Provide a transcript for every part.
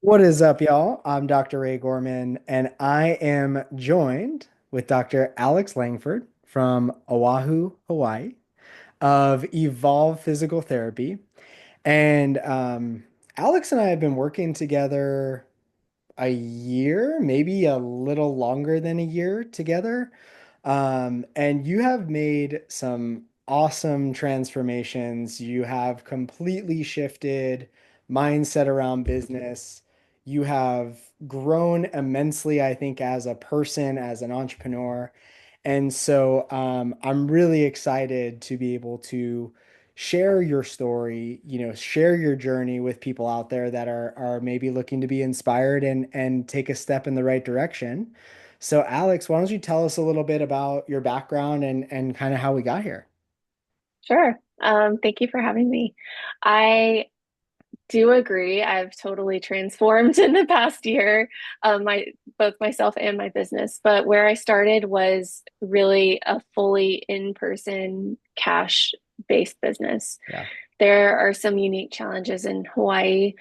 What is up, y'all? I'm Dr. Ray Gorman, and I am joined with Dr. Alex Langford from Oahu, Hawaii, of Evolve Physical Therapy. And Alex and I have been working together a year, maybe a little longer than a year together. And you have made some awesome transformations. You have completely shifted mindset around business. You have grown immensely, I think, as a person, as an entrepreneur. And so I'm really excited to be able to share your story, share your journey with people out there that are maybe looking to be inspired and take a step in the right direction. So Alex, why don't you tell us a little bit about your background and kind of how we got here? Sure. Thank you for having me. I do agree. I've totally transformed in the past year, my both myself and my business. But where I started was really a fully in-person cash-based business. Yeah. There are some unique challenges in Hawaii,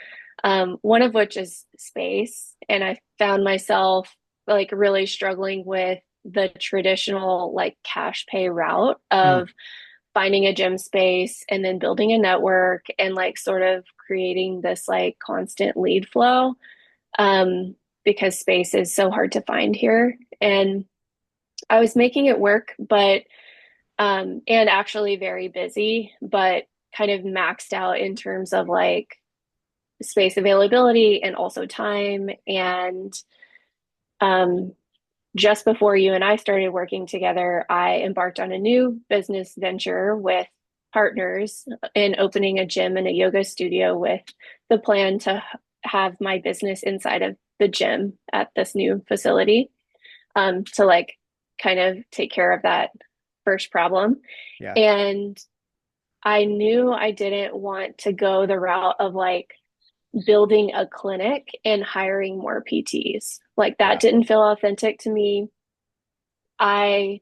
one of which is space. And I found myself like really struggling with the traditional like cash pay route Mm, of finding a gym space and then building a network and like sort of creating this like constant lead flow um, because space is so hard to find here. And I was making it work, but and actually very busy, but kind of maxed out in terms of like space availability and also time. And um, just before you and I started working together, I embarked on a new business venture with partners in opening a gym and a yoga studio with the plan to have my business inside of the gym at this new facility to like kind of take care of that first problem. yeah. And I knew I didn't want to go the route of like building a clinic and hiring more PTs. Like that Yeah. didn't feel authentic to me. I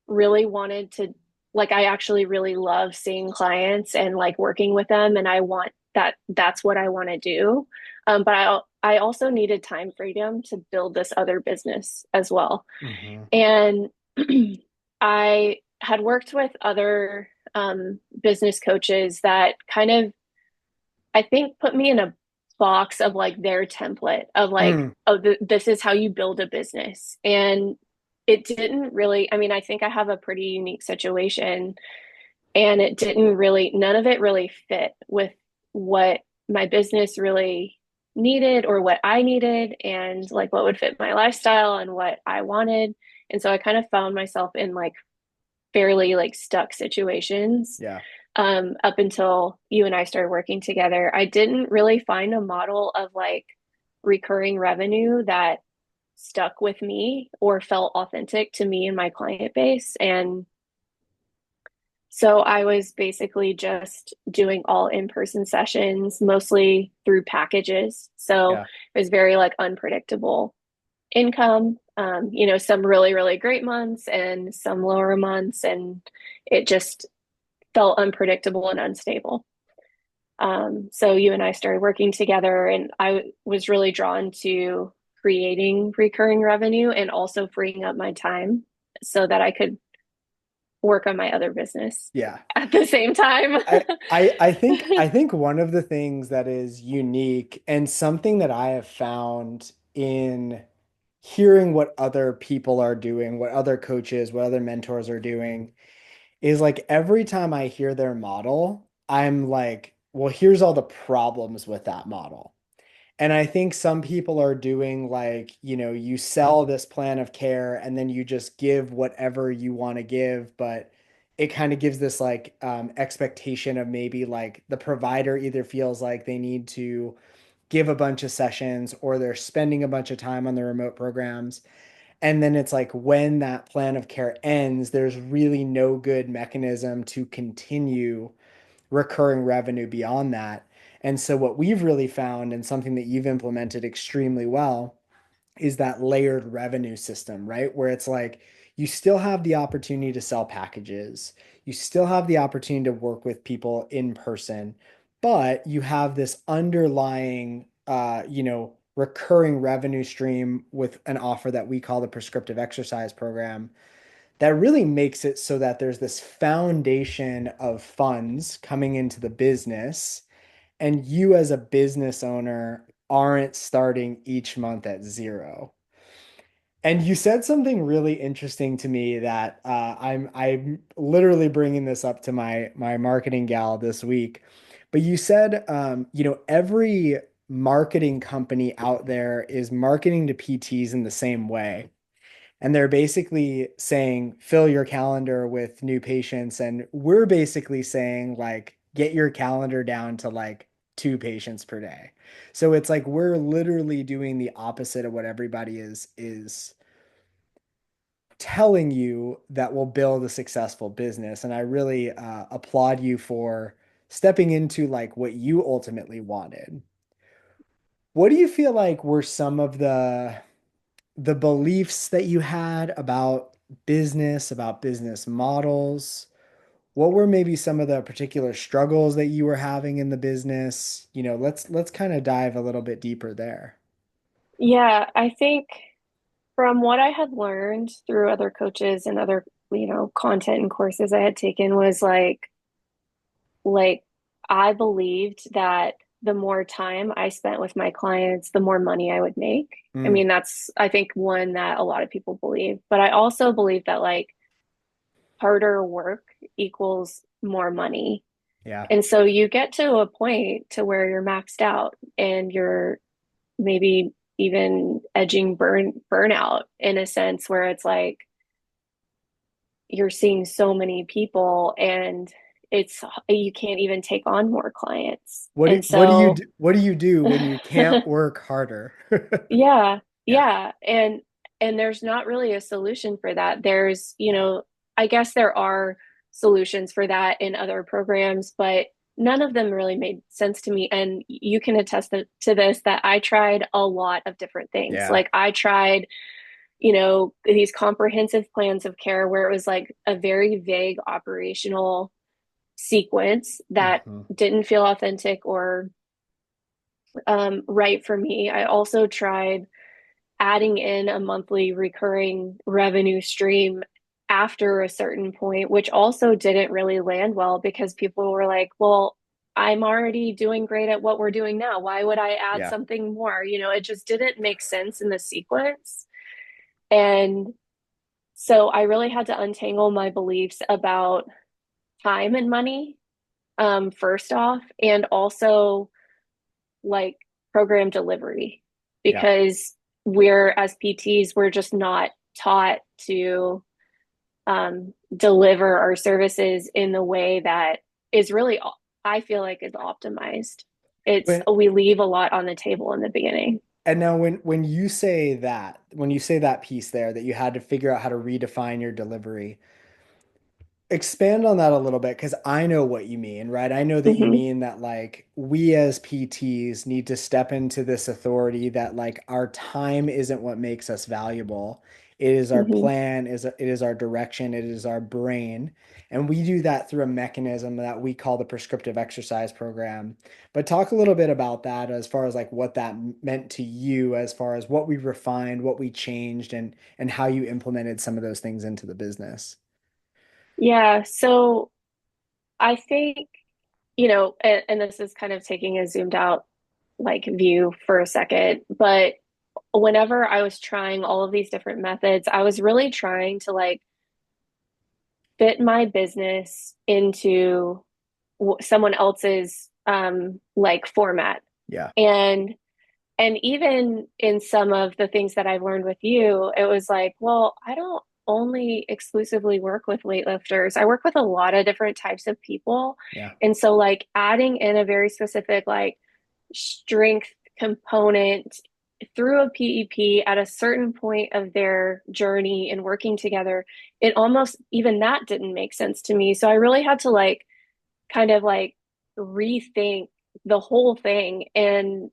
really wanted to like I actually really love seeing clients and like working with them and I want that's what I want to do. But I also needed time freedom to build this other business as well. Hmm. And I had worked with other business coaches that kind of I think put me in a box of like their template of like, Mm, oh, this is how you build a business. And it didn't really, I mean, I think I have a pretty unique situation and it didn't really, none of it really fit with what my business really needed or what I needed and like what would fit my lifestyle and what I wanted. And so I kind of found myself in like fairly like stuck situations yeah. up until you and I started working together. I didn't really find a model of like recurring revenue that stuck with me or felt authentic to me and my client base. And so I was basically just doing all in-person sessions, mostly through packages. So Yeah. it was very like unpredictable income, some really, really great months and some lower months. And it just felt unpredictable and unstable. So you and I started working together, and I was really drawn to creating recurring revenue and also freeing up my time so that I could work on my other business Yeah. at the same time. I think one of the things that is unique and something that I have found in hearing what other people are doing, what other coaches, what other mentors are doing, is like every time I hear their model, I'm like, well, here's all the problems with that model. And I think some people are doing like, you sell this plan of care and then you just give whatever you want to give, but it kind of gives this like expectation of maybe like the provider either feels like they need to give a bunch of sessions or they're spending a bunch of time on the remote programs. And then it's like when that plan of care ends, there's really no good mechanism to continue recurring revenue beyond that. And so, what we've really found, and something that you've implemented extremely well, is that layered revenue system, right? Where it's like you still have the opportunity to sell packages, you still have the opportunity to work with people in person, but you have this underlying recurring revenue stream with an offer that we call the prescriptive exercise program that really makes it so that there's this foundation of funds coming into the business, and you as a business owner aren't starting each month at zero. And you said something really interesting to me that I'm literally bringing this up to my marketing gal this week. But you said, every marketing company out there is marketing to PTs in the same way. And they're basically saying, fill your calendar with new patients. And we're basically saying, like, get your calendar down to like two patients per day. So it's like we're literally doing the opposite of what everybody is telling you that will build a successful business. And I really applaud you for stepping into like what you ultimately wanted. What do you feel like were some of the beliefs that you had about business models? What were maybe some of the particular struggles that you were having in the business? Let's kind of dive a little bit deeper there. Yeah, I think from what I had learned through other coaches and other, content and courses I had taken was like I believed that the more time I spent with my clients, the more money I would make. I Mm, mean, that's I think one that a lot of people believe, but I also believe that like harder work equals more money. yeah. And so you get to a point to where you're maxed out and you're maybe even edging burnout in a sense where it's like you're seeing so many people and it's you can't even take on more clients. And so What do you do when you can't work harder? yeah, Yeah. yeah. And there's not really a solution for that. There's, Yeah. I guess there are solutions for that in other programs, but none of them really made sense to me. And you can attest to this that I tried a lot of different things. Yeah. Like I tried, these comprehensive plans of care where it was like a very vague operational sequence that Mhm. didn't feel authentic or right for me. I also tried adding in a monthly recurring revenue stream after a certain point, which also didn't really land well because people were like, well, I'm already doing great at what we're doing now. Why would I add Yeah. something more? It just didn't make sense in the sequence. And so I really had to untangle my beliefs about time and money, first off, and also like program delivery Yeah. because we're as PTs, we're just not taught to deliver our services in the way that is really, I feel like, is optimized. It's When we leave a lot on the table in the beginning. And now when you say that piece there that you had to figure out how to redefine your delivery, expand on that a little bit because I know what you mean, right? I know that you Hmm. mean that like we as PTs need to step into this authority that like our time isn't what makes us valuable. It is our Hmm. plan, it is our direction, it is our brain. And we do that through a mechanism that we call the prescriptive exercise program. But talk a little bit about that as far as like what that meant to you, as far as what we refined, what we changed, and how you implemented some of those things into the business. Yeah. So I think, and this is kind of taking a zoomed out like view for a second, but whenever I was trying all of these different methods, I was really trying to like fit my business into someone else's like format. Yeah. And even in some of the things that I've learned with you, it was like, well, I don't only exclusively work with weightlifters. I work with a lot of different types of people. Yeah. And so like adding in a very specific like strength component through a PEP at a certain point of their journey and working together, it almost even that didn't make sense to me. So I really had to like kind of like rethink the whole thing. And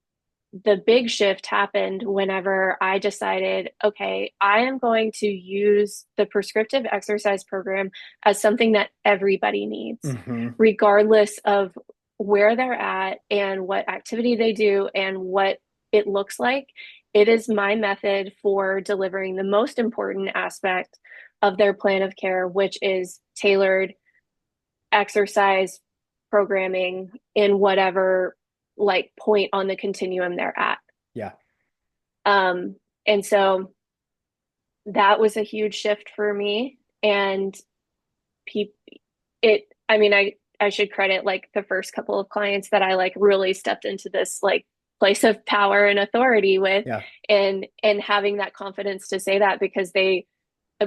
the big shift happened whenever I decided, okay, I am going to use the prescriptive exercise program as something that everybody needs, Hmm. regardless of where they're at and what activity they do and what it looks like, it is my method for delivering the most important aspect of their plan of care, which is tailored exercise programming in whatever like point on the continuum they're at. Yeah. And so that was a huge shift for me. And pe- I mean, I should credit like the first couple of clients that I like really stepped into this like place of power and authority with, Yeah. and having that confidence to say that because they uh,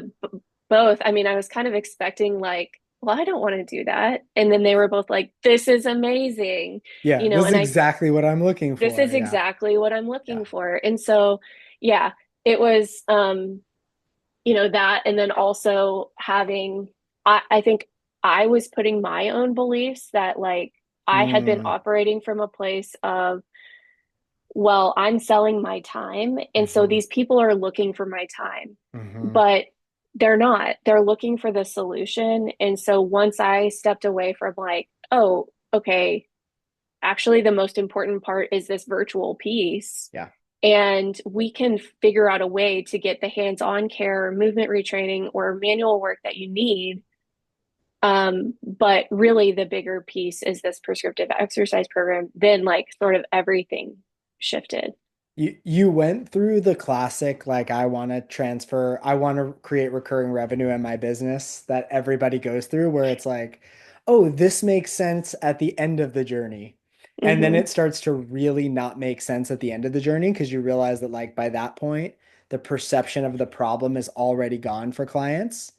both, I mean, I was kind of expecting like, well, I don't want to do that. And then they were both like, this is amazing, Yeah. This is and exactly what I'm looking this for. is Yeah. exactly what I'm looking Yeah. for. And so, yeah, it was, that. And then also having, I think I was putting my own beliefs that like I had been Mm, operating from a place of, well, I'm selling my time. And so hmm these people are looking for my time, hmm but they're not. They're looking for the solution. And so once I stepped away from like, oh, okay, actually, the most important part is this virtual piece. Yeah. And we can figure out a way to get the hands on care, movement retraining, or manual work that you need. But really, the bigger piece is this prescriptive exercise program. Then, like, sort of everything shifted. You went through the classic, like I want to create recurring revenue in my business that everybody goes through, where it's like, oh, this makes sense at the end of the journey. And then Mm-hmm. it starts to really not make sense at the end of the journey because you realize that like by that point, the perception of the problem is already gone for clients.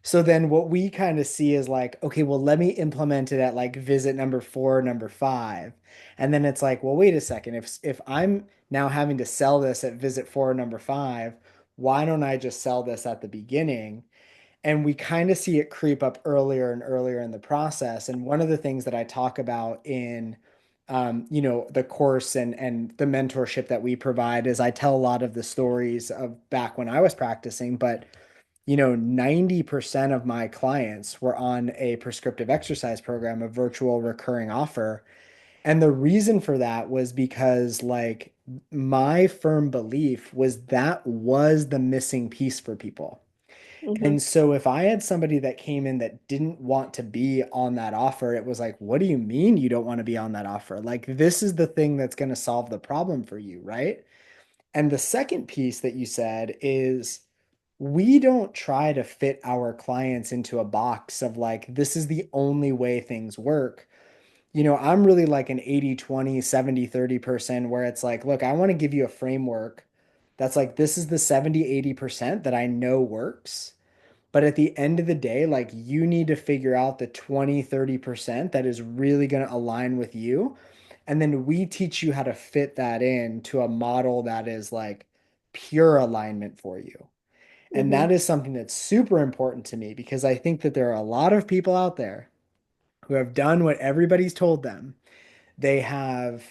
So then what we kind of see is like, okay, well, let me implement it at like visit number 4, number 5. And then it's like, well, wait a second. If I'm now having to sell this at visit 4, number 5, why don't I just sell this at the beginning? And we kind of see it creep up earlier and earlier in the process. And one of the things that I talk about in the course and the mentorship that we provide is I tell a lot of the stories of back when I was practicing, but 90% of my clients were on a prescriptive exercise program, a virtual recurring offer. And the reason for that was because, like, my firm belief was that was the missing piece for people. Mm-hmm. And so, if I had somebody that came in that didn't want to be on that offer, it was like, what do you mean you don't want to be on that offer? Like, this is the thing that's going to solve the problem for you, right? And the second piece that you said is we don't try to fit our clients into a box of like, this is the only way things work. I'm really like an 80-20, 70-30 person where it's like, look, I want to give you a framework that's like, this is the 70-80% that I know works. But at the end of the day, like you need to figure out the 20-30% that is really going to align with you. And then we teach you how to fit that in to a model that is like pure alignment for you. And Mm-hmm. that is something that's super important to me because I think that there are a lot of people out there who have done what everybody's told them. They have,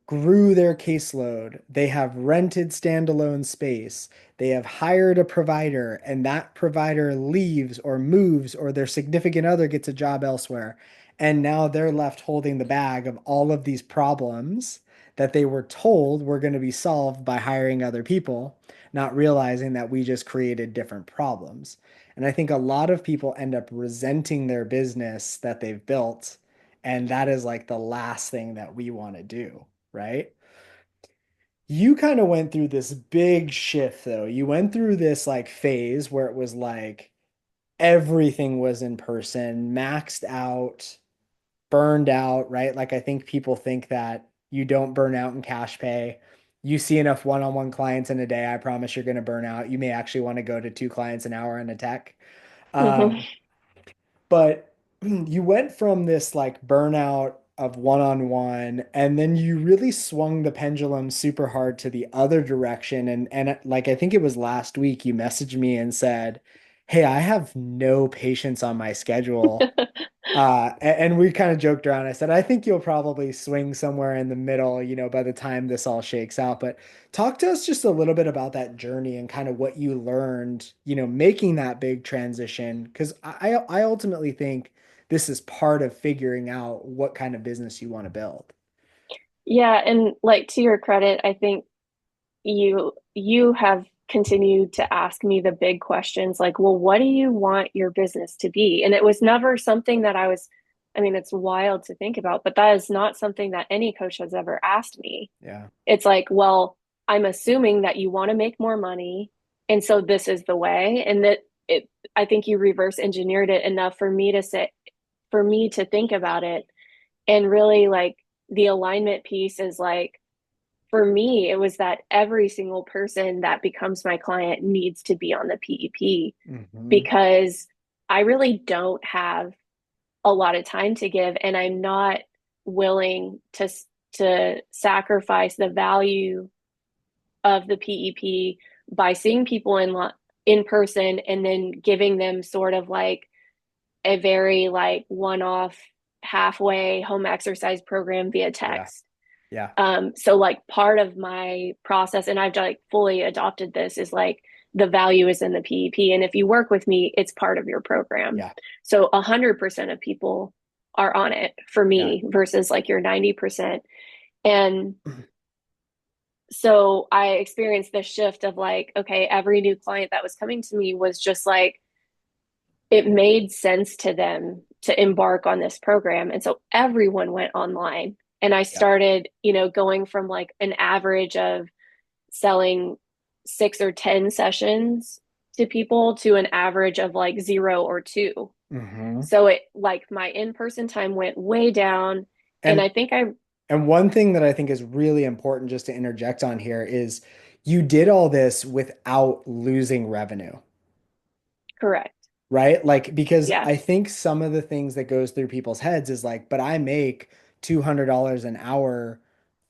grew their caseload. They have rented standalone space. They have hired a provider, and that provider leaves or moves, or their significant other gets a job elsewhere. And now they're left holding the bag of all of these problems that they were told were going to be solved by hiring other people, not realizing that we just created different problems. And I think a lot of people end up resenting their business that they've built, and that is like the last thing that we want to do, right? You kind of went through this big shift though. You went through this like phase where it was like everything was in person, maxed out, burned out, right? Like I think people think that you don't burn out in cash pay. You see enough one-on-one clients in a day, I promise you're going to burn out. You may actually want to go to 2 clients an hour in a tech. Mm-hmm. Um, but you went from this like burnout of one-on-one, and then you really swung the pendulum super hard to the other direction. And like I think it was last week you messaged me and said, "Hey, I have no patience on my schedule." And we kind of joked around. I said, I think you'll probably swing somewhere in the middle, by the time this all shakes out. But talk to us just a little bit about that journey and kind of what you learned, making that big transition. Because I ultimately think this is part of figuring out what kind of business you want to build. Yeah, and like to your credit, I think you have continued to ask me the big questions like, well, what do you want your business to be? And it was never something that I mean, it's wild to think about, but that is not something that any coach has ever asked me. Yeah. It's like, well, I'm assuming that you want to make more money, and so this is the way. And that it, I think you reverse engineered it enough for me to think about it. And really, like, the alignment piece is like, for me, it was that every single person that becomes my client needs to be on the PEP Hmm. because I really don't have a lot of time to give, and I'm not willing to sacrifice the value of the PEP by seeing people in person and then giving them sort of like a very like one-off halfway home exercise program via Yeah. text. Yeah. So like part of my process, and I've like fully adopted this, is like the value is in the PEP. And if you work with me, it's part of your program. Yeah. So 100% of people are on it for Yeah. me versus like your 90%. And so I experienced this shift of like, okay, every new client that was coming to me was just like, it made sense to them to embark on this program. And so everyone went online. And I Yeah. started, going from like an average of selling 6 or 10 sessions to people to an average of like 0 or 2. Hmm. So it like my in-person time went way down. And And I think I, and one thing that I think is really important just to interject on here is you did all this without losing revenue, correct. right? Like, because Yeah, I think some of the things that goes through people's heads is like, but I make $200 an hour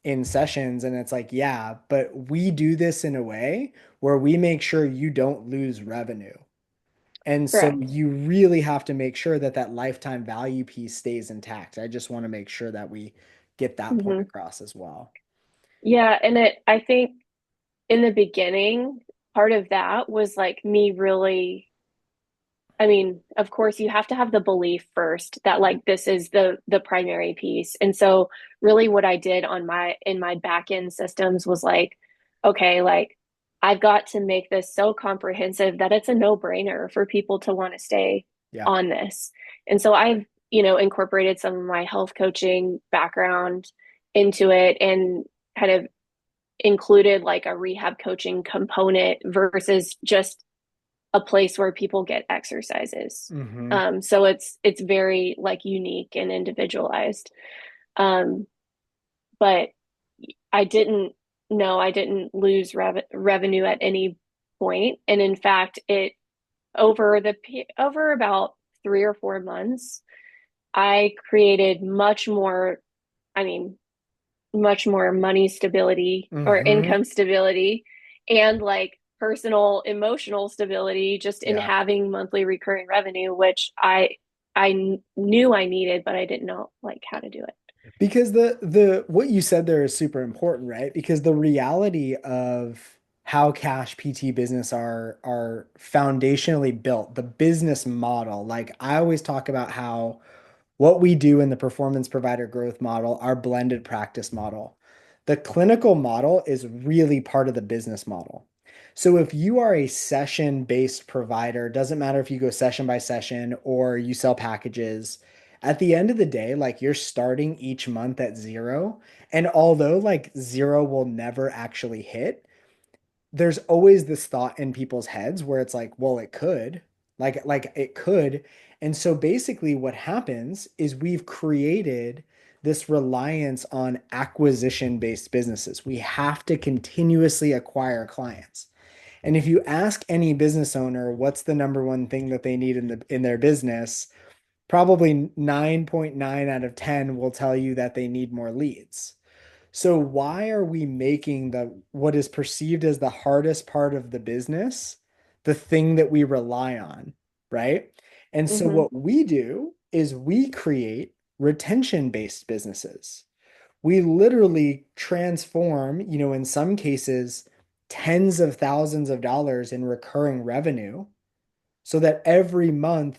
in sessions. And it's like, yeah, but we do this in a way where we make sure you don't lose revenue. And so correct. you really have to make sure that that lifetime value piece stays intact. I just want to make sure that we get that point Hmm. across as well. Yeah. And I think in the beginning, part of that was like me really, I mean, of course, you have to have the belief first that like this is the primary piece. And so really what I did on my in my back end systems was like, okay, like I've got to make this so comprehensive that it's a no-brainer for people to want to stay Yeah. on this. And so I've, incorporated some of my health coaching background into it and kind of included like a rehab coaching component versus just a place where people get exercises. Hmm. So it's very like unique and individualized. Um, but I didn't no, I didn't lose revenue at any point, and in fact, it over about 3 or 4 months, I created much more. I mean, much more money stability or Hmm. income stability and like personal emotional stability just in Yeah. having monthly recurring revenue, which I knew I needed, but I didn't know like how to do it. Because the what you said there is super important, right? Because the reality of how cash PT business are foundationally built, the business model, like I always talk about how what we do in the performance provider growth model, our blended practice model. The clinical model is really part of the business model. So if you are a session-based provider, doesn't matter if you go session by session or you sell packages, at the end of the day, like you're starting each month at zero. And although like zero will never actually hit, there's always this thought in people's heads where it's like, well, it could, like it could. And so basically what happens is we've created this reliance on acquisition-based businesses. We have to continuously acquire clients. And if you ask any business owner what's the number one thing that they need in their business, probably 9.9 out of 10 will tell you that they need more leads. So why are we making the what is perceived as the hardest part of the business the thing that we rely on, right? And so Mm-hmm. what we do is we create retention-based businesses. We literally transform, in some cases, tens of thousands of dollars in recurring revenue so that every month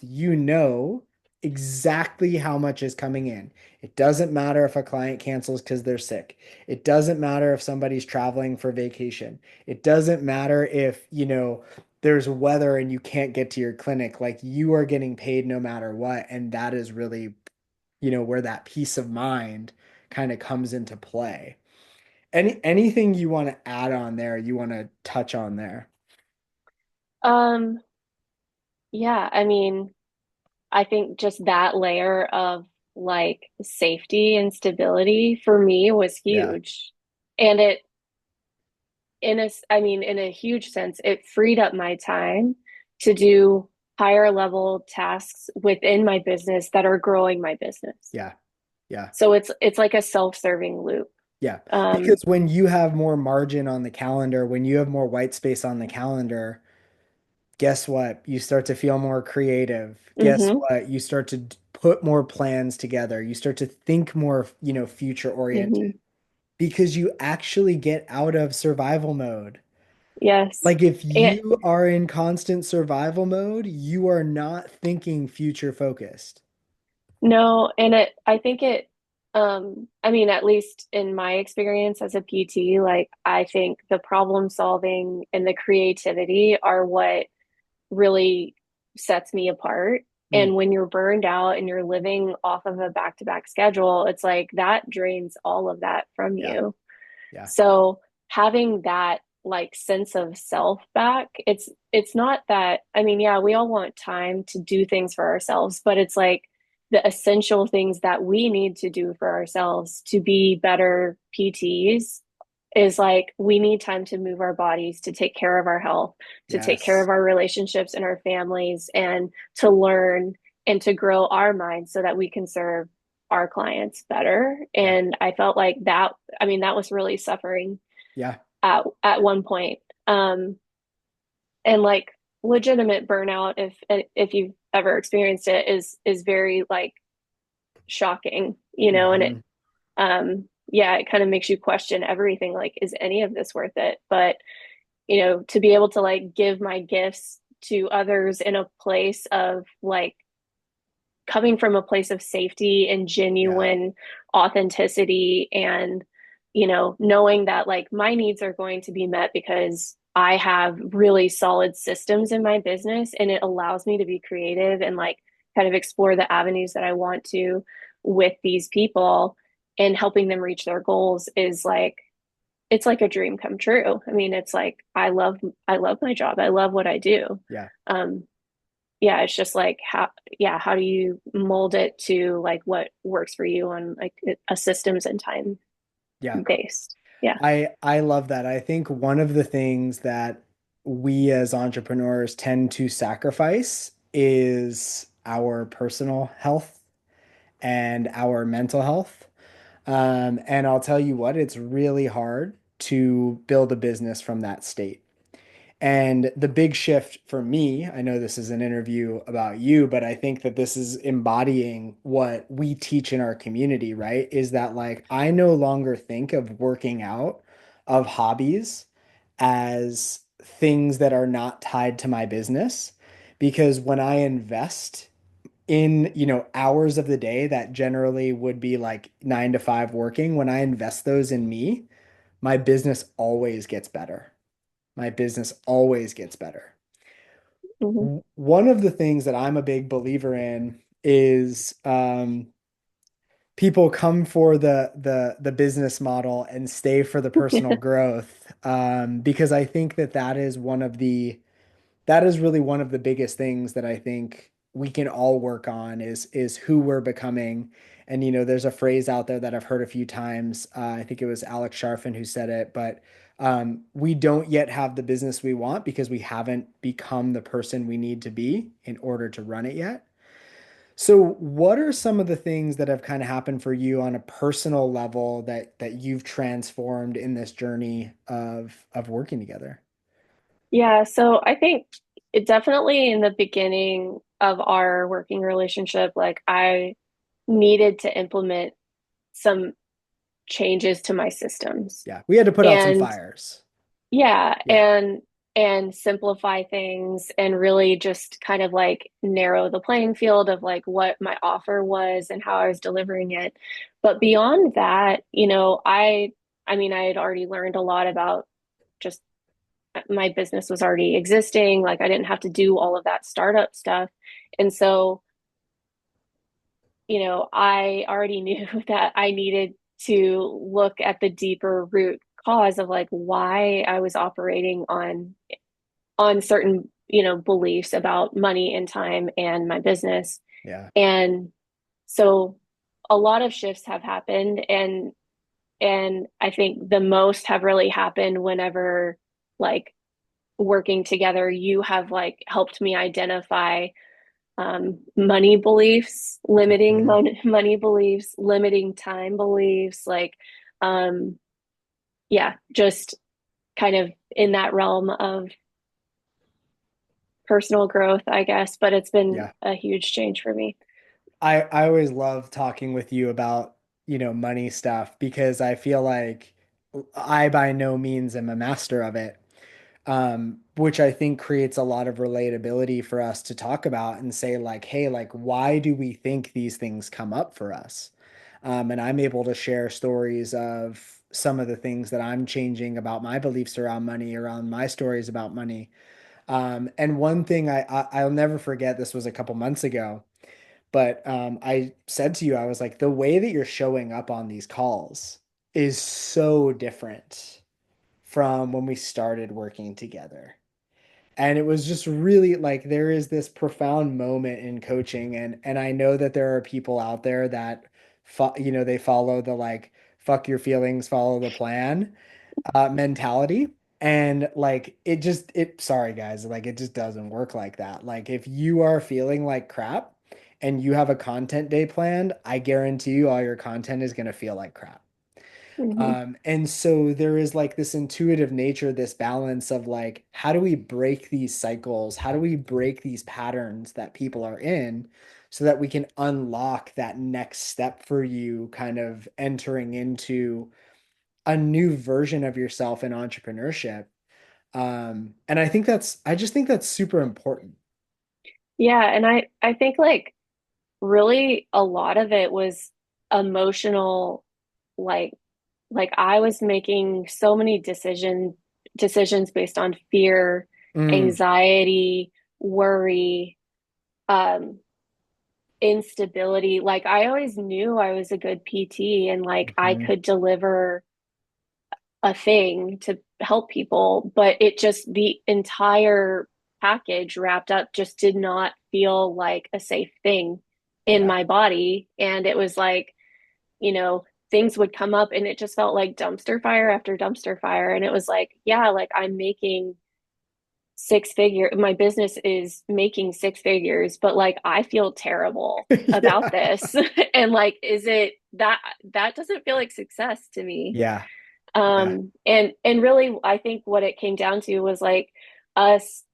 exactly how much is coming in. It doesn't matter if a client cancels because they're sick. It doesn't matter if somebody's traveling for vacation. It doesn't matter if, there's weather and you can't get to your clinic. Like you are getting paid no matter what. And that is really, where that peace of mind kind of comes into play. Anything you want to add on there, you want to touch on there? Um, yeah, I mean, I think just that layer of like safety and stability for me was Yeah. huge. And it, I mean, in a huge sense, it freed up my time to do higher level tasks within my business that are growing my business. Yeah. Yeah. So it's like a self-serving loop. Yeah, Um, because when you have more margin on the calendar, when you have more white space on the calendar, guess what? You start to feel more creative. Guess mhm, what? You start to put more plans together. You start to think more, future oriented mhm. because you actually get out of survival mode. Yes. Like if And you are in constant survival mode, you are not thinking future focused. no, and I think I mean, at least in my experience as a PT, like I think the problem solving and the creativity are what really sets me apart. Mm, And when you're burned out and you're living off of a back-to-back schedule, it's like that drains all of that from yeah, you. yeah, So having that like sense of self back, it's not that, I mean, yeah, we all want time to do things for ourselves, but it's like the essential things that we need to do for ourselves to be better PTs is like we need time to move our bodies, to take care of our health, to take care yes, of our relationships and our families, and to learn and to grow our minds so that we can serve our clients better. yeah, And I felt like that, I mean, that was really suffering yeah, at one point. Um, and like legitimate burnout, if you've ever experienced it, is very like shocking, and it hmm yeah, it kind of makes you question everything. Like, is any of this worth it? But to be able to like give my gifts to others in a place of like coming from a place of safety and yeah, genuine authenticity, and knowing that like my needs are going to be met because I have really solid systems in my business, and it allows me to be creative and like kind of explore the avenues that I want to with these people, and helping them reach their goals is like it's like a dream come true. I mean, it's like I love my job. I love what I do. yeah, Um, yeah, it's just like how do you mold it to like what works for you on like a systems and time yeah. based. Yeah. I love that. I think one of the things that we as entrepreneurs tend to sacrifice is our personal health and our mental health. And I'll tell you what, it's really hard to build a business from that state. And the big shift for me, I know this is an interview about you, but I think that this is embodying what we teach in our community, right? Is that like I no longer think of working out, of hobbies as things that are not tied to my business. Because when I invest in, hours of the day that generally would be like 9 to 5 working, when I invest those in me, my business always gets better. My business always gets better. Hmm. One of the things that I'm a big believer in is people come for the business model and stay for the personal growth, because I think that that is really one of the biggest things that I think we can all work on is who we're becoming. And there's a phrase out there that I've heard a few times. I think it was Alex Sharfin who said it, but we don't yet have the business we want because we haven't become the person we need to be in order to run it yet. So, what are some of the things that have kind of happened for you on a personal level that you've transformed in this journey of working together? Yeah, so I think it definitely in the beginning of our working relationship, like I needed to implement some changes to my systems. Yeah, we had to put out some And fires. yeah, Yeah. and simplify things and really just kind of like narrow the playing field of like what my offer was and how I was delivering it. But beyond that, I mean, I had already learned a lot about just my business was already existing. Like I didn't have to do all of that startup stuff. And so, I already knew that I needed to look at the deeper root cause of like why I was operating on certain, beliefs about money and time and my business. Yeah. And so a lot of shifts have happened and I think the most have really happened whenever like working together, you have like helped me identify money beliefs, limiting Mhm. money beliefs, limiting time beliefs, like um, yeah, just kind of in that realm of personal growth, I guess. But it's been Yeah. a huge change for me. I always love talking with you about, money stuff because I feel like I by no means am a master of it. Which I think creates a lot of relatability for us to talk about and say, like, hey, like, why do we think these things come up for us? And I'm able to share stories of some of the things that I'm changing about my beliefs around money, around my stories about money. And one thing I'll never forget, this was a couple months ago, but I said to you, I was like, the way that you're showing up on these calls is so different from when we started working together. And it was just really like there is this profound moment in coaching, and I know that there are people out there that they follow the like fuck your feelings, follow the plan mentality. And like it sorry guys, like it just doesn't work like that. Like if you are feeling like crap and you have a content day planned, I guarantee you all your content is going to feel like crap. Hmm. And so there is like this intuitive nature, this balance of like, how do we break these cycles? How do we break these patterns that people are in so that we can unlock that next step for you, kind of entering into a new version of yourself in entrepreneurship? And I just think that's super important. Yeah, and I think like really a lot of it was emotional, like I was making so many decisions based on fear, Mm, anxiety, worry, um, instability. Like I always knew I was a good PT and like I mhm. could deliver a thing to help people, but it just the entire package wrapped up just did not feel like a safe thing in Yeah. my body. And it was like, things would come up and it just felt like dumpster fire after dumpster fire. And it was like, yeah, like I'm making my business is making six figures, but like I feel terrible about Yeah. this. And like, is it that doesn't feel like success to me. Yeah. Yeah. And really I think what it came down to was like us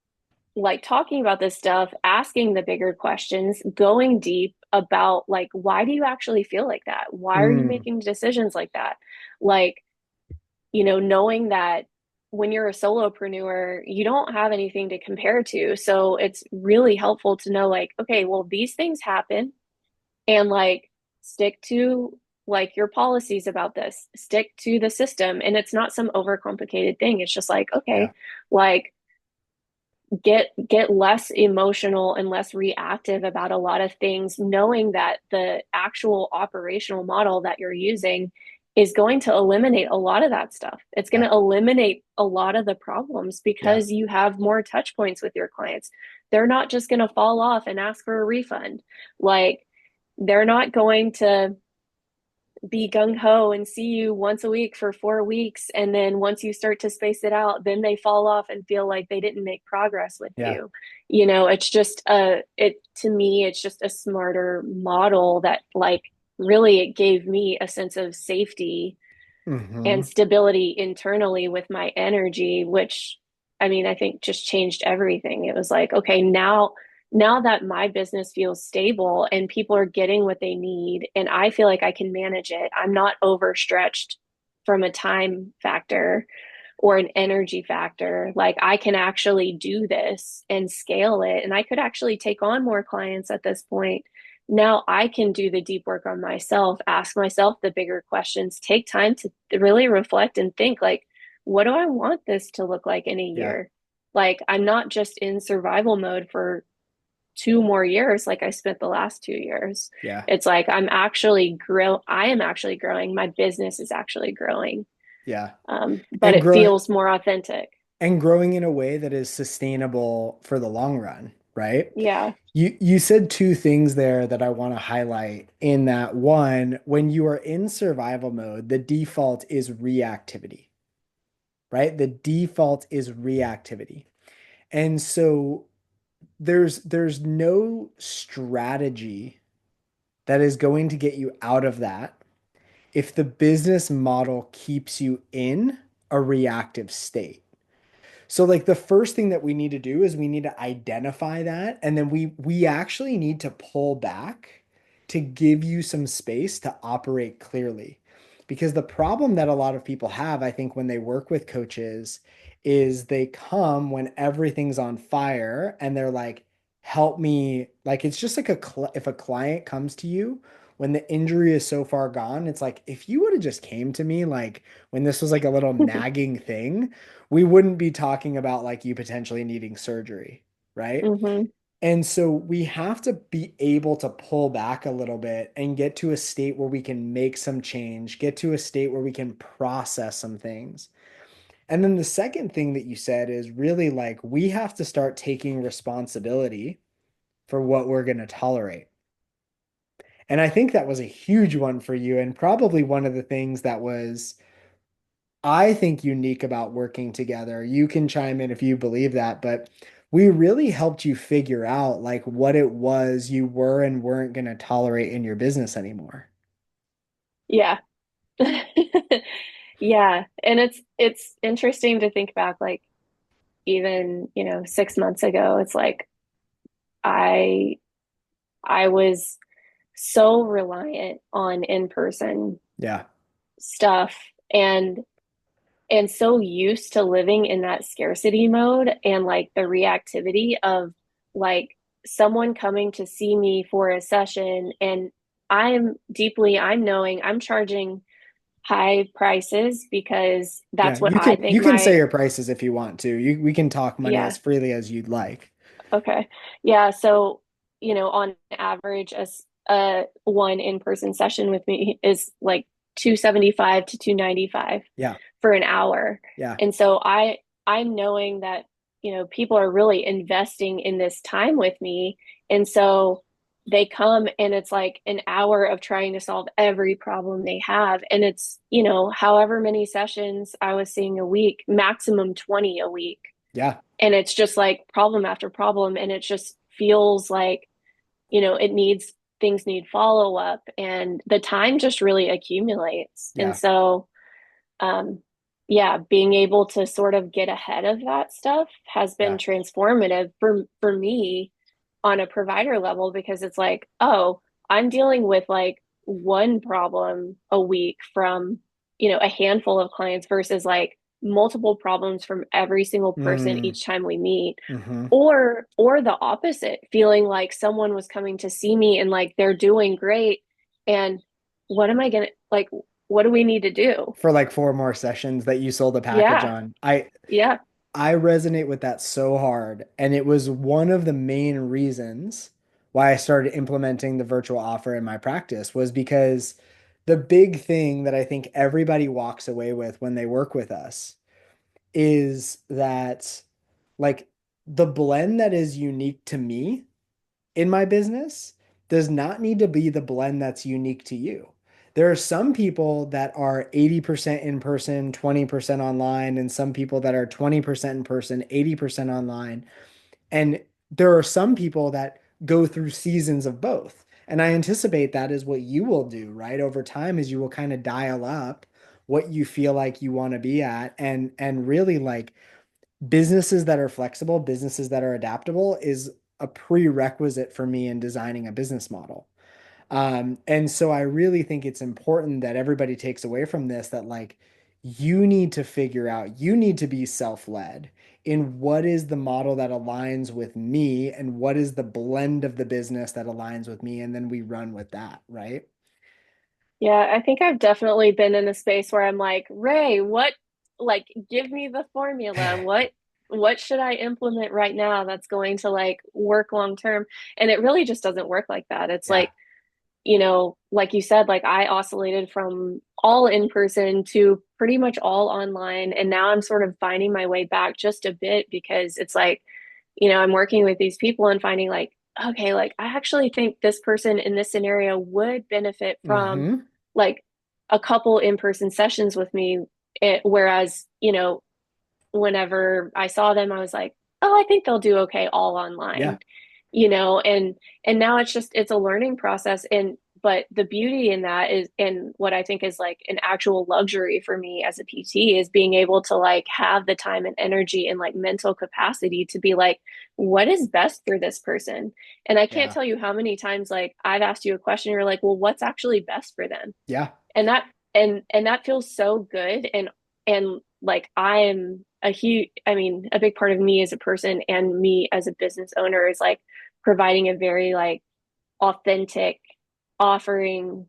like talking about this stuff, asking the bigger questions, going deep about like, why do you actually feel like that? Why are you Mm, making decisions like that? Like, knowing that when you're a solopreneur, you don't have anything to compare to. So it's really helpful to know, like, okay, well, these things happen and like stick to like your policies about this, stick to the system. And it's not some overcomplicated thing. It's just like, yeah. okay, like get less emotional and less reactive about a lot of things, knowing that the actual operational model that you're using is going to eliminate a lot of that stuff. It's going Yeah. to eliminate a lot of the problems Yeah. because you have more touch points with your clients. They're not just going to fall off and ask for a refund. Like they're not going to be gung ho and see you once a week for 4 weeks. And then once you start to space it out, then they fall off and feel like they didn't make progress with Yeah. you. It's just to me, it's just a smarter model that like really it gave me a sense of safety and Hmm. stability internally with my energy, which I mean, I think just changed everything. It was like, okay, now that my business feels stable and people are getting what they need and I feel like I can manage it. I'm not overstretched from a time factor. or an energy factor. Like I can actually do this and scale it, and I could actually take on more clients at this point. Now I can do the deep work on myself, ask myself the bigger questions, take time to really reflect and think like, what do I want this to look like in a Yeah. year? Like I'm not just in survival mode for 2 more years like I spent the last 2 years. Yeah. It's like I am actually growing. My business is actually growing. Yeah. But And it growing feels more authentic. and growing in a way that is sustainable for the long run, right? Yeah. You said two things there that I want to highlight in that. One, when you are in survival mode, the default is reactivity, right? The default is reactivity. And so there's no strategy that is going to get you out of that if the business model keeps you in a reactive state. So like the first thing that we need to do is we need to identify that, and then we actually need to pull back to give you some space to operate clearly. Because the problem that a lot of people have, I think, when they work with coaches is they come when everything's on fire and they're like, help me. Like it's just like if a client comes to you when the injury is so far gone, it's like if you would have just came to me like when this was like a little nagging thing, we wouldn't be talking about like you potentially needing surgery, right? Hmm. And so we have to be able to pull back a little bit and get to a state where we can make some change, get to a state where we can process some things. And then the second thing that you said is really like we have to start taking responsibility for what we're going to tolerate. And I think that was a huge one for you, and probably one of the things that was, I think, unique about working together. You can chime in if you believe that, but we really helped you figure out like what it was you were and weren't going to tolerate in your business anymore. Yeah. Yeah. And it's interesting to think back, like even, 6 months ago, it's like I I was so reliant on in-person Yeah. stuff and so used to living in that scarcity mode and like the reactivity of like someone coming to see me for a session, and I'm knowing I'm charging high prices because Yeah. that's what You I can think you can say my your prices if you want to. We can talk money as yeah. freely as you'd like. Okay. Yeah. So, on average, a one in-person session with me is like 275 to 295 Yeah. for an hour. Yeah. And so I'm knowing that, people are really investing in this time with me. And so they come and it's like an hour of trying to solve every problem they have. And it's, however many sessions I was seeing a week, maximum 20 a week, Yeah. and it's just like problem after problem, and it just feels like it needs things need follow up, and the time just really accumulates. And Yeah. so yeah, being able to sort of get ahead of that stuff has been Yeah. transformative for me on a provider level, because it's like, oh, I'm dealing with like one problem a week from, a handful of clients versus like multiple problems from every single person Mm, each time we meet. hmm. Or the opposite, feeling like someone was coming to see me and like they're doing great, and what am I gonna like what do we need to do? For like four more sessions that you sold a package Yeah. on. I resonate with that so hard. And it was one of the main reasons why I started implementing the virtual offer in my practice was because the big thing that I think everybody walks away with when they work with us is that like the blend that is unique to me in my business does not need to be the blend that's unique to you. There are some people that are 80% in person, 20% online, and some people that are 20% in person, 80% online. And there are some people that go through seasons of both. And I anticipate that is what you will do, right? Over time, is you will kind of dial up what you feel like you want to be at, and really like businesses that are flexible, businesses that are adaptable is a prerequisite for me in designing a business model. And so I really think it's important that everybody takes away from this that like you need to figure out, you need to be self-led in what is the model that aligns with me and what is the blend of the business that aligns with me. And then we run with that, right? Yeah, I think I've definitely been in a space where I'm like, Ray, like, give me the formula. What should I implement right now that's going to like work long term? And it really just doesn't work like that. It's Yeah. like, like you said, like I oscillated from all in person to pretty much all online. And now I'm sort of finding my way back just a bit because it's like, I'm working with these people and finding like, okay, like I actually think this person in this scenario would benefit from Mm-hmm. like a couple in-person sessions with me. Whereas, whenever I saw them, I was like, oh, I think they'll do okay all Yeah. online, and now it's a learning process. And but the beauty in that is, and what I think is like an actual luxury for me as a PT is being able to like have the time and energy and like mental capacity to be like, what is best for this person? And I can't Yeah. tell you how many times like I've asked you a question, you're like, well, what's actually best for them? Yeah. And that feels so good. And like I am a huge, I mean, a big part of me as a person and me as a business owner is like providing a very like authentic offering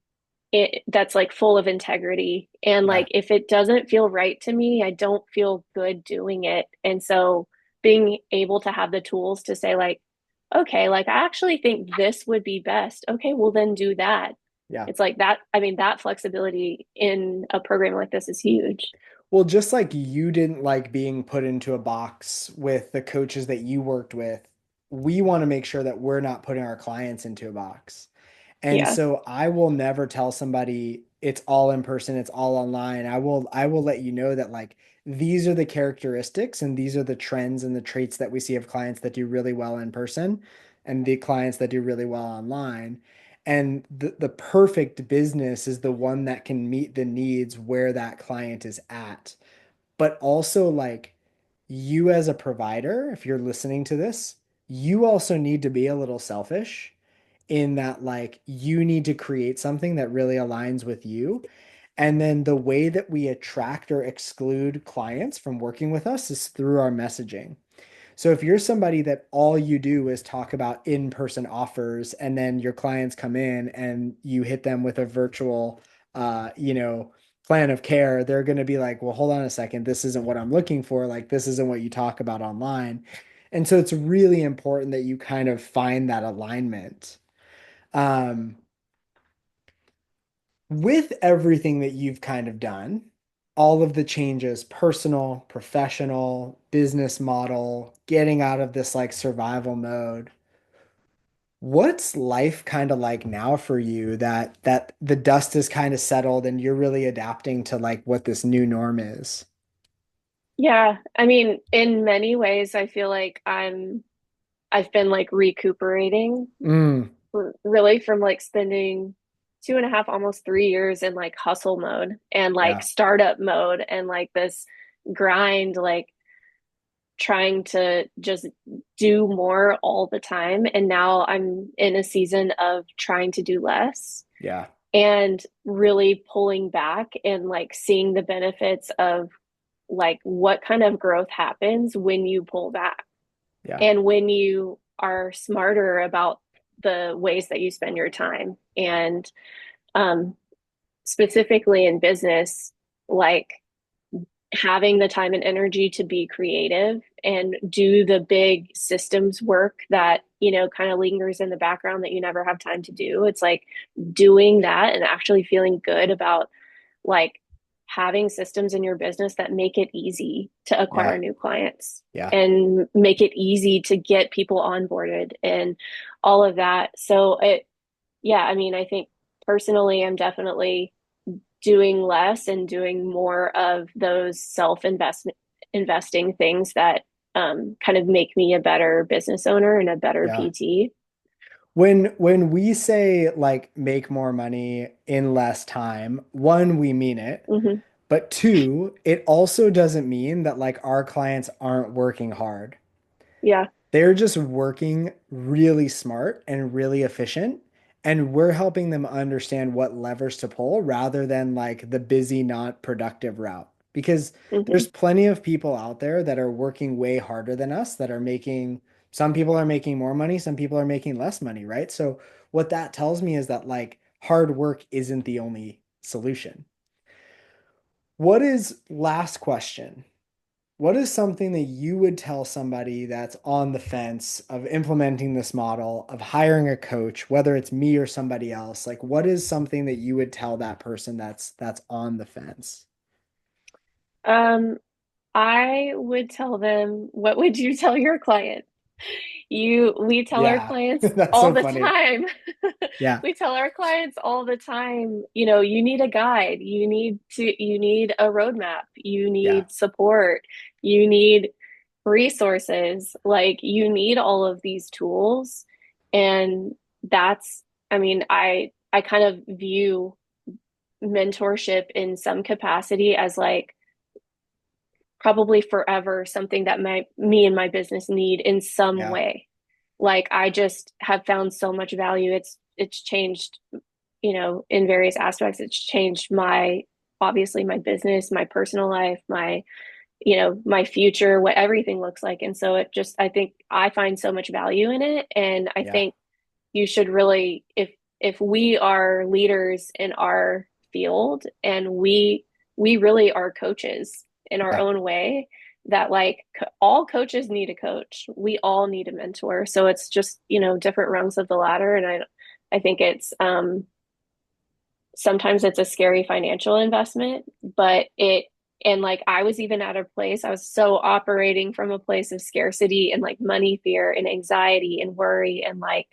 that's like full of integrity. And Yeah. like if it doesn't feel right to me, I don't feel good doing it. And so being able to have the tools to say like, okay, like I actually think this would be best. Okay, well then do that. Yeah. It's like that. I mean, that flexibility in a program like this is huge. Well, just like you didn't like being put into a box with the coaches that you worked with, we want to make sure that we're not putting our clients into a box. And Yeah. so I will never tell somebody it's all in person, it's all online. I will let you know that like these are the characteristics and these are the trends and the traits that we see of clients that do really well in person and the clients that do really well online. And the perfect business is the one that can meet the needs where that client is at. But also like you as a provider, if you're listening to this, you also need to be a little selfish in that like you need to create something that really aligns with you. And then the way that we attract or exclude clients from working with us is through our messaging. So if you're somebody that all you do is talk about in-person offers and then your clients come in and you hit them with a virtual plan of care, they're going to be like, "Well, hold on a second. This isn't what I'm looking for. Like this isn't what you talk about online." And so it's really important that you kind of find that alignment. Um, with everything that you've kind of done, all of the changes, personal, professional, business model, getting out of this like survival mode, what's life kind of like now for you that the dust is kind of settled and you're really adapting to like what this new norm is? Yeah. I mean, in many ways, I feel like I've been like recuperating Mm, really from like spending 2.5, almost 3 years in like hustle mode and like yeah, startup mode and like this grind, like trying to just do more all the time. And now I'm in a season of trying to do less yeah, and really pulling back and like seeing the benefits of like what kind of growth happens when you pull back yeah, and when you are smarter about the ways that you spend your time. And um, specifically in business, like having the time and energy to be creative and do the big systems work that, kind of lingers in the background that you never have time to do. It's like doing that and actually feeling good about like having systems in your business that make it easy to acquire yeah, new clients yeah, and make it easy to get people onboarded and all of that. So yeah, I mean, I think personally, I'm definitely doing less and doing more of those investing things that kind of make me a better business owner and a better yeah. PT. When we say like make more money in less time, one, we mean it. Hmm. But two, it also doesn't mean that like our clients aren't working hard. Yeah. They're just working really smart and really efficient. And we're helping them understand what levers to pull rather than like the busy, not productive route. because Hmm. there's plenty of people out there that are working way harder than us that are making, some people are making more money, some people are making less money, right? So what that tells me is that like hard work isn't the only solution. What is, last question? What is something that you would tell somebody that's on the fence of implementing this model, of hiring a coach, whether it's me or somebody else? Like, what is something that you would tell that person that's on the fence? Um, I would tell them, what would you tell your client? We tell our Yeah, clients that's all so the funny. time. Yeah, We tell our clients all the time, you need a guide, you need a roadmap, you yeah, need support, you need resources, like you need all of these tools. And that's, I mean, I kind of view mentorship in some capacity as like probably forever something that me and my business need in some yeah, way. Like I just have found so much value. It's changed, in various aspects. It's changed my obviously my business, my personal life, my future, what everything looks like. And so I think I find so much value in it. And I yeah, think you should really, if we are leaders in our field and we really are coaches in our yeah. own way, that like all coaches need a coach, we all need a mentor. So it's just, different rungs of the ladder. And I think it's sometimes it's a scary financial investment, but it and like I was even at a place, I was so operating from a place of scarcity and like money fear and anxiety and worry and like,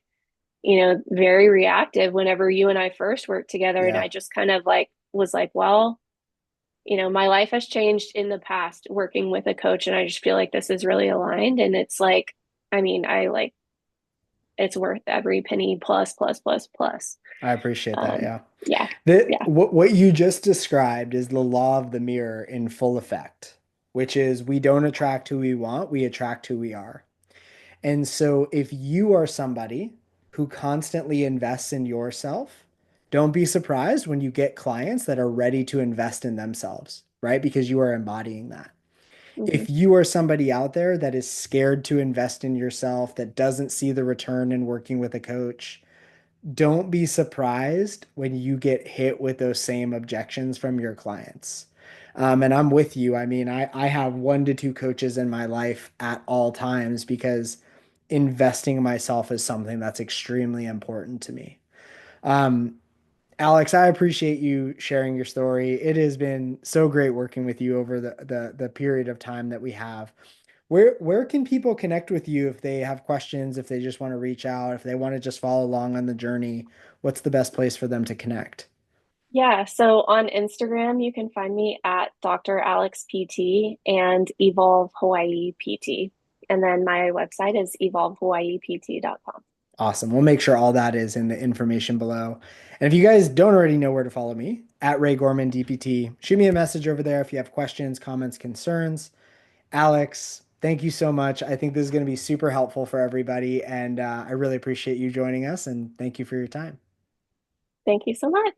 very reactive whenever you and I first worked together. And Yeah, I just kind of like was like, well, my life has changed in the past working with a coach. And I just feel like this is really aligned. And it's like, I mean, I like it's worth every penny plus, plus, plus, plus. I appreciate that. Um, Yeah. yeah, That yeah. what you just described is the law of the mirror in full effect, which is we don't attract who we want, we attract who we are. And so if you are somebody who constantly invests in yourself, don't be surprised when you get clients that are ready to invest in themselves, right? Because you are embodying that. Hmm. If you are somebody out there that is scared to invest in yourself, that doesn't see the return in working with a coach, don't be surprised when you get hit with those same objections from your clients. And I'm with you. I mean, I have one to two coaches in my life at all times because investing in myself is something that's extremely important to me. Um, Alex, I appreciate you sharing your story. It has been so great working with you over the period of time that we have. Where can people connect with you if they have questions, if they just want to reach out, if they want to just follow along on the journey? What's the best place for them to connect? Yeah, so on Instagram, you can find me at Dr. Alex PT and Evolve Hawaii PT. And then my website is evolvehawaiipt.com. Awesome. We'll make sure all that is in the information below. And if you guys don't already know where to follow me, at Ray Gorman DPT, shoot me a message over there if you have questions, comments, concerns. Alex, thank you so much. I think this is going to be super helpful for everybody, and I really appreciate you joining us, and thank you for your time. Thank you so much.